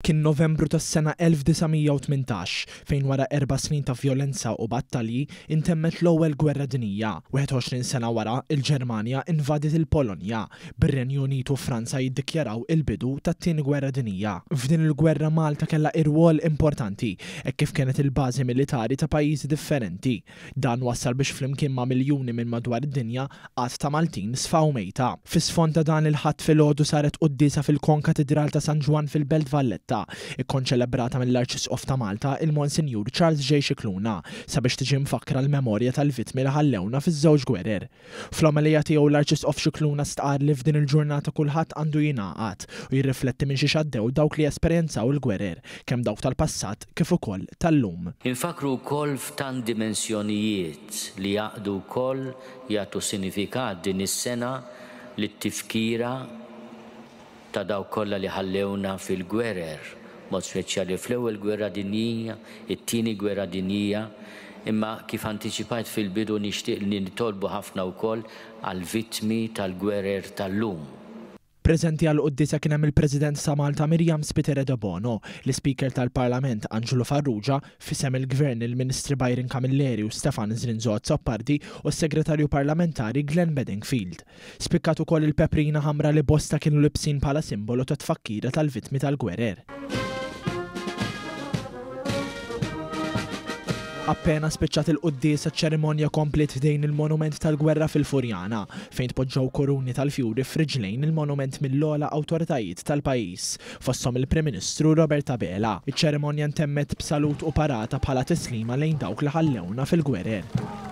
Kien Novembru tas-sena 1918 fejn wara 4 snin ta' vjolenza u battalji intemmet l-ewwel gwerra dinjija. 21 sena wara il-Ġermanja invadiet il-Polonja, bir-Renju Unit u Franza jiddikjaraw il-bidu tat-tieni gwerra dinjija. F'din il-gwerra Malta kellha rwol importanti hekk kif kienet il-bażi militari ta' pajjiżi differenti. Dan wassal biex flimkien ma' miljuni minn madwar id-dinja qatt ta' Maltin sfaw mejta. Fis-sfond ta' dan il-ħadd filgħodu saret qudiesa fil-Konkatedral ta' San Ġwan fil-Belt Valletta, ikkonċelebrata mill-Arċisqof ta' Malta il-Monsinjur Charles J. Scicluna sabiex tiġi mfakkra l-memorja tal-vittmi li ħallewna fiż-żewġ gwerer. Fl-omelija tiegħu l-Arċisqof Scicluna stqar li f'din il-ġurnata kulħadd għandu jingħaqad u jirrifletti minn xi xaddew dawk li esperjenzaw il-gwerer, kemm dawk tal-passat kif ukoll tal-lum. Infakru wkoll f'tant dimensjonijiet li jaqdu wkoll jagħtu sinifikat din is-sena lit-tifkira ta' dawk kollha li ħallewna fil-gwerer, mod speċjali fl-ewwel gwerra dinjija, it-tieni gwerra dinjija, imma kif antiċipajt fil-bidu nixtieq li nitolbu ħafna wkoll għall-vittmi tal-gwerer tal-lum. Preżenti għal qudiesa kien hemm il-President ta' Malta Miriam Spiteri de Bono, l-Speaker tal-Parlament Angelo Farrugia, fisem il-Gvern il-Ministri Byron Camilleri u Stefan Zrinzot Soppardi u s-Segretarju Parlamentari Glenn Bedingfield. Spikkat ukoll il-peprina ħamra li bosta kienu libsin bħala simbolu ta' tfakkira tal-vittmi tal-gwerer. Appena spiċċat il-quddiesa ċ-ċerimonja komplet ħdejn il-monument tal-gwerra fil-Furjana fejn tpoġġew kuruni tal-fjuri f'riġlejn il-monument mill-ogħla awtoritajiet tal-pajjiż fosthom il-Prim Ministru Robert Abela. Iċ-ċerimonja ntemmet b'salut u parata bħala tislima lejn dawk li ħallewna fil-gwerer.